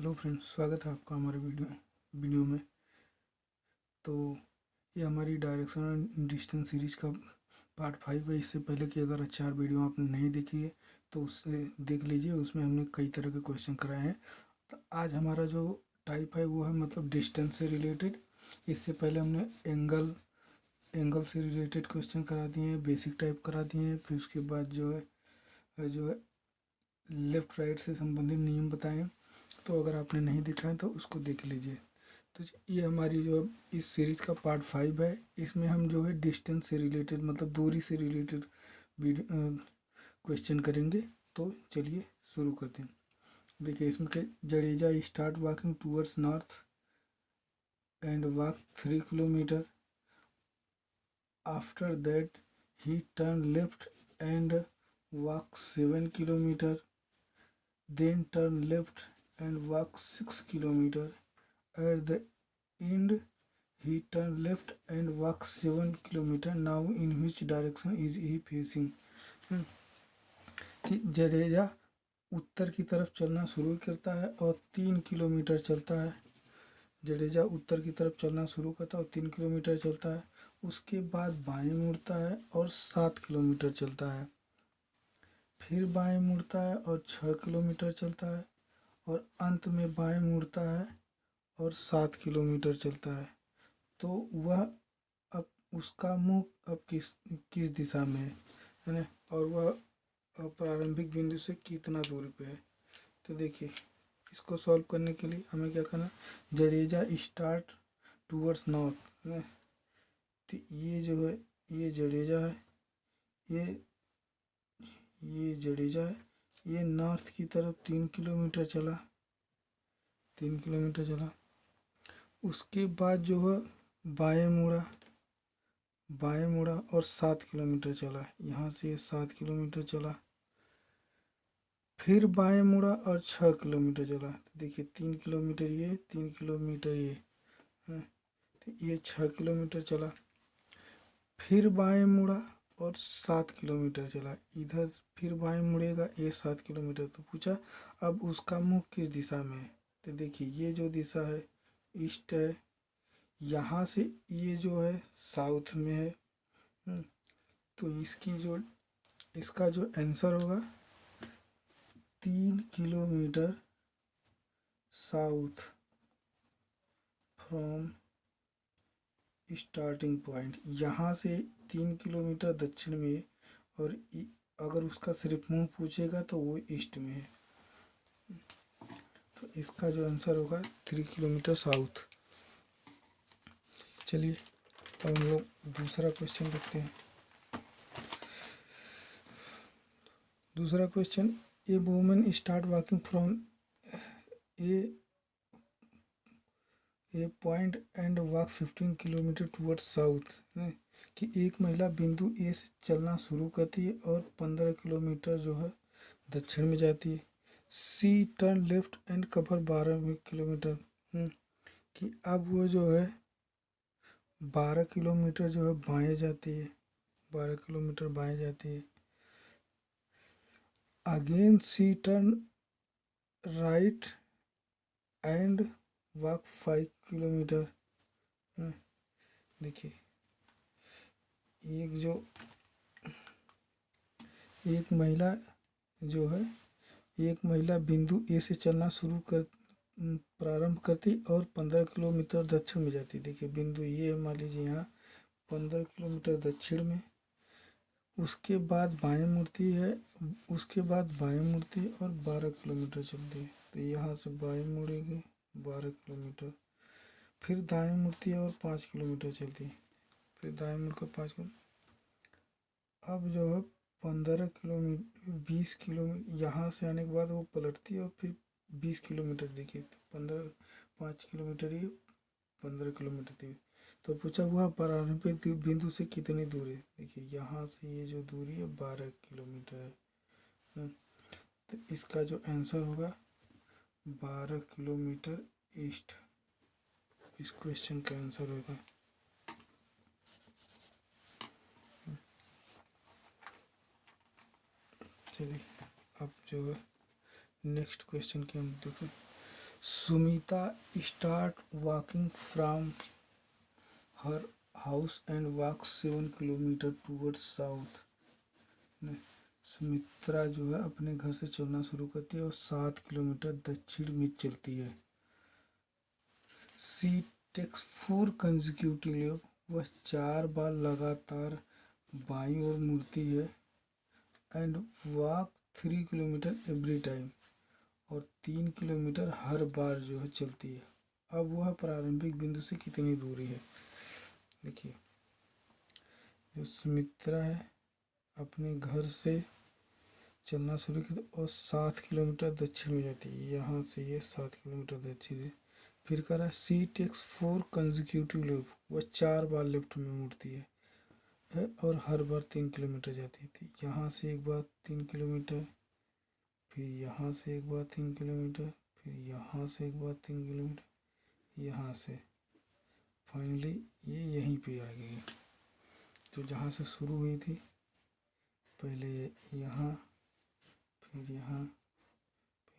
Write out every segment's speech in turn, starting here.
Hello friends, स्वागत है आपका हमारे वीडियो में। तो ये हमारी डायरेक्शन एंड डिस्टेंस सीरीज का पार्ट 5 है। इससे पहले कि अगर 4 वीडियो आपने नहीं देखी है तो उससे देख लीजिए, उसमें हमने कई तरह के क्वेश्चन कराए हैं। तो आज हमारा जो टाइप है वो है मतलब डिस्टेंस से रिलेटेड। इससे पहले हमने एंगल से रिलेटेड क्वेश्चन करा दिए हैं, बेसिक टाइप करा दिए हैं। फिर उसके बाद जो है लेफ़्ट राइट से संबंधित नियम बताए हैं। तो अगर आपने नहीं देखा है तो उसको देख लीजिए। तो ये हमारी जो इस सीरीज़ का पार्ट 5 है। इसमें हम जो है डिस्टेंस से रिलेटेड मतलब दूरी से रिलेटेड क्वेश्चन करेंगे। तो चलिए शुरू करते हैं। देखिए इसमें के Jadeja start walking towards north and walk 3 kilometre. After that he turn left and walk 7 kilometre, then turn left and walk 6 kilometer. At the end, he turned left and walked 7 kilometer. Now, in which direction is he facing? कि जडेजा उत्तर की तरफ चलना शुरू करता है और 3 kilometre चलता है। जडेजा उत्तर की तरफ चलना शुरू करता है और 3 किलोमीटर चलता है। उसके बाद बाएं मुड़ता है और 7 किलोमीटर चलता है। फिर बाएं मुड़ता है और 6 किलोमीटर चलता है और अंत में बाएं मुड़ता है और 7 किलोमीटर चलता है। तो वह अब उसका मुंह अब किस दिशा में है ना, और वह प्रारंभिक बिंदु से कितना दूरी पे है। तो देखिए इसको सॉल्व करने के लिए हमें क्या करना, जडेजा स्टार्ट टूवर्ड्स नॉर्थ है। तो ये जो है ये जडेजा है, ये जडेजा है। ये नॉर्थ की तरफ 3 किलोमीटर चला, 3 किलोमीटर चला। उसके बाद जो है बाएं मुड़ा और 7 किलोमीटर चला। यहाँ से 7 किलोमीटर चला। फिर बाएं मुड़ा और 6 किलोमीटर चला। तो देखिए 3 किलोमीटर ये, 3 किलोमीटर ये है। तो ये 6 किलोमीटर चला। फिर बाएं मुड़ा और 7 किलोमीटर चला। इधर फिर बाएं मुड़ेगा, ये 7 किलोमीटर। तो पूछा अब उसका मुख किस दिशा में है। तो देखिए ये जो दिशा है ईस्ट है, यहाँ से ये जो है साउथ में है। तो इसका जो आंसर होगा 3 kilometre south from starting point. यहाँ से 3 किलोमीटर दक्षिण में है और अगर उसका सिर्फ मुंह पूछेगा तो वो ईस्ट में है। तो इसका जो आंसर होगा 3 किलोमीटर साउथ। चलिए अब हम लोग दूसरा क्वेश्चन देखते हैं। दूसरा question, a woman start walking from A point and walk 15 kilometre towards south. कि एक महिला बिंदु ए से चलना शुरू करती है और 15 किलोमीटर जो है दक्षिण में जाती है। She turn left and cover 12 kilometre. कि अब वो जो है 12 किलोमीटर जो है बाएं जाती है, 12 किलोमीटर बाएं जाती है। Again she turn right and walk 5 kilometre. देखिए एक महिला जो है, एक महिला बिंदु ए से चलना प्रारंभ करती और 15 किलोमीटर दक्षिण में जाती। देखिए बिंदु ये मान लीजिए यहाँ 15 किलोमीटर दक्षिण में। उसके बाद बाएं मुड़ती है, उसके बाद बाएं मुड़ती है और 12 किलोमीटर चलती है। तो यहाँ से बाएं मुड़ेगी 12 किलोमीटर। फिर दाएं मुड़ती है और 5 किलोमीटर चलती है। फिर दाएं मुड़कर 5 किलोमीटर। अब जो है 15 किलोमीटर 20 किलोमीटर यहाँ से आने के बाद वो पलटती है और फिर 20 किलोमीटर। देखिए तो 5 किलोमीटर ये 15 किलोमीटर थी। तो पूछा हुआ प्रारंभिक बिंदु से कितनी दूर है। देखिए यहाँ से ये जो दूरी है 12 किलोमीटर है। तो इसका जो आंसर होगा 12 किलोमीटर ईस्ट। इस क्वेश्चन का आंसर होगा। चलिए अब जो है नेक्स्ट क्वेश्चन की हम देखें। Sumita start walking from her house and walk 7 kilometre towards south. Sumitra जो है अपने घर से चलना शुरू करती है और 7 किलोमीटर दक्षिण में चलती है। सी टेक्स 4 कंसेक्यूटिव लैप, वह 4 बार लगातार बाईं ओर मुड़ती है। And walk 3 kilometre every time, और 3 किलोमीटर हर बार जो है चलती है। अब वह प्रारंभिक बिंदु से कितनी दूरी है। देखिए, जो सुमित्रा है अपने घर से चलना शुरू की और 7 किलोमीटर दक्षिण में जाती है। यहाँ से ये 7 किलोमीटर दक्षिण है। फिर कह रहा है सी टेक्स 4 कंसेक्यूटिव लैप, वह 4 बार लेफ्ट में मुड़ती है और हर बार 3 किलोमीटर जाती थी। यहाँ से एक बार 3 किलोमीटर, फिर यहाँ से एक बार 3 किलोमीटर, फिर यहाँ से एक बार 3 किलोमीटर, यहाँ से फाइनली ये यहीं पे आ गई। तो जहाँ से शुरू हुई थी, पहले यहाँ, फिर यहाँ,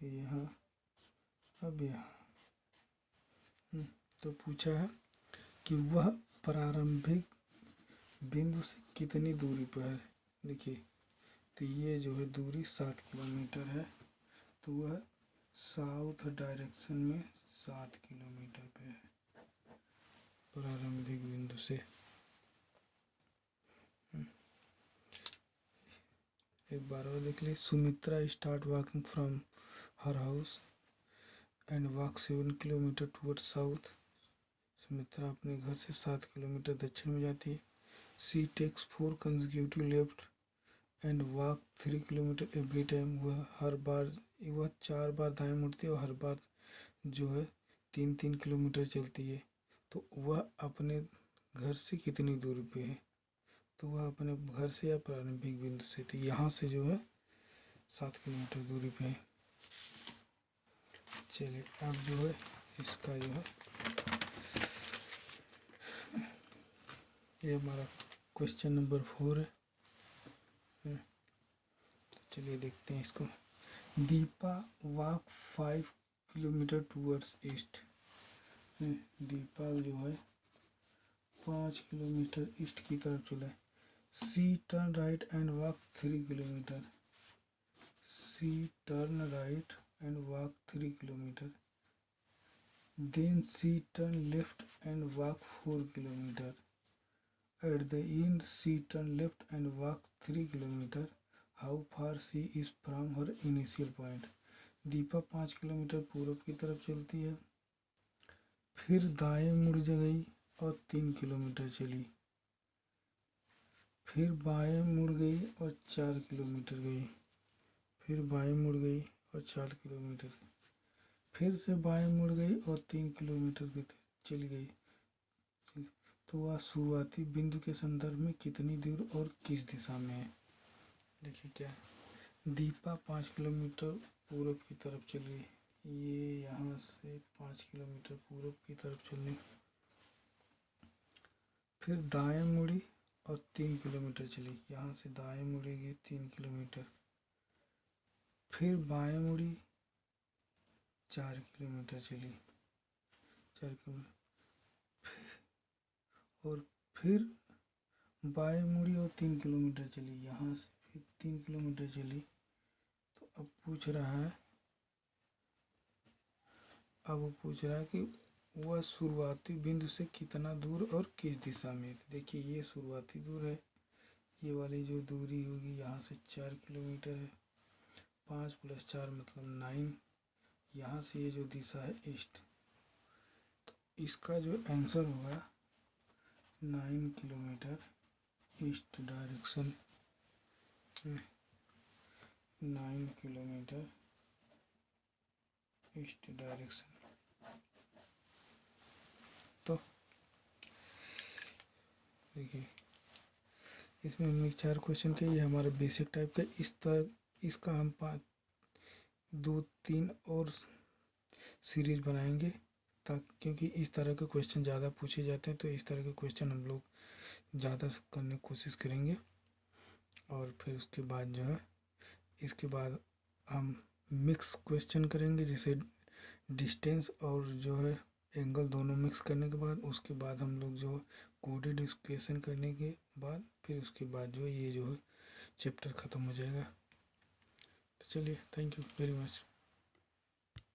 फिर यहाँ, अब यहाँ। तो पूछा है कि वह प्रारंभिक बिंदु से कितनी दूरी पर है। देखिए, तो ये जो है दूरी 7 किलोमीटर है, तो वह साउथ डायरेक्शन में 7 किलोमीटर पे है प्रारंभिक बिंदु से। एक बार और देख ली। Sumitra start walking from her house and walk 7 kilometre towards south. Sumitra अपने घर से 7 किलोमीटर दक्षिण में जाती है। She takes 4 consecutive left and walk 3 kilometre every time, वह 4 बार दाएं मुड़ती है और हर बार जो है 3-3 किलोमीटर चलती है। तो वह अपने घर से कितनी दूरी पे है। तो वह अपने घर से या प्रारंभिक बिंदु से, तो यहाँ से जो है 7 किलोमीटर दूरी पे है। चलिए, अब जो है इसका जो है ये हमारा क्वेश्चन नंबर 4 है। तो चलिए देखते हैं इसको। Deepa walk 5 kilometre towards east. Deepa जो है 5 किलोमीटर ईस्ट की तरफ चला है। She turn right and walk 3 kilometre. She turn right and walk 3 kilometre. Then she turn left and walk 4 kilometre. At the end, she turned left and walked 3 kilometers. How far she is from her initial point? Deepa 5 kilometre पूर्व की तरफ चलती है, फिर दाएं मुड़ गई और 3 किलोमीटर चली, फिर बाएं मुड़ गई और 4 किलोमीटर गई, फिर बाएं मुड़ गई और 4 किलोमीटर, फिर से बाएं मुड़ गई और 3 किलोमीटर चली गई। तो वह शुरुआती बिंदु के संदर्भ में कितनी दूर और किस दिशा में है। देखिए क्या है। दीपा 5 किलोमीटर पूर्व की तरफ चली, ये यहाँ से 5 किलोमीटर पूर्व की तरफ चली, फिर दाएं मुड़ी और 3 किलोमीटर चली, यहाँ से दाएं मुड़ेगी 3 किलोमीटर, फिर बाएं मुड़ी 4 किलोमीटर चली, 4 किलोमीटर, और फिर बाएं मुड़ी और 3 किलोमीटर चली, यहाँ से फिर 3 किलोमीटर चली। तो अब पूछ रहा है, वो पूछ रहा है कि वह शुरुआती बिंदु से कितना दूर और किस दिशा में। देखिए, ये शुरुआती दूर है, ये वाली जो दूरी होगी यहाँ से 4 किलोमीटर है, 5 + 4 मतलब 9, यहाँ से ये जो दिशा है ईस्ट। तो इसका जो आंसर होगा 9 kilometre east direction, 9 kilometre east direction. तो देखिए, इसमें हमने 4 क्वेश्चन थे, ये हमारे बेसिक टाइप का। इसका हम 2-3 और सीरीज बनाएंगे, ताकि क्योंकि इस तरह के क्वेश्चन ज़्यादा पूछे जाते हैं, तो इस तरह के क्वेश्चन हम लोग ज़्यादा करने की कोशिश करेंगे। और फिर उसके बाद जो है, इसके बाद हम मिक्स क्वेश्चन करेंगे, जैसे डिस्टेंस और जो है एंगल दोनों मिक्स करने के बाद उसके बाद हम लोग जो कोडेड इक्वेशन करने के बाद फिर उसके बाद जो है ये जो है चैप्टर ख़त्म हो जाएगा। तो चलिए, थैंक यू वेरी मच।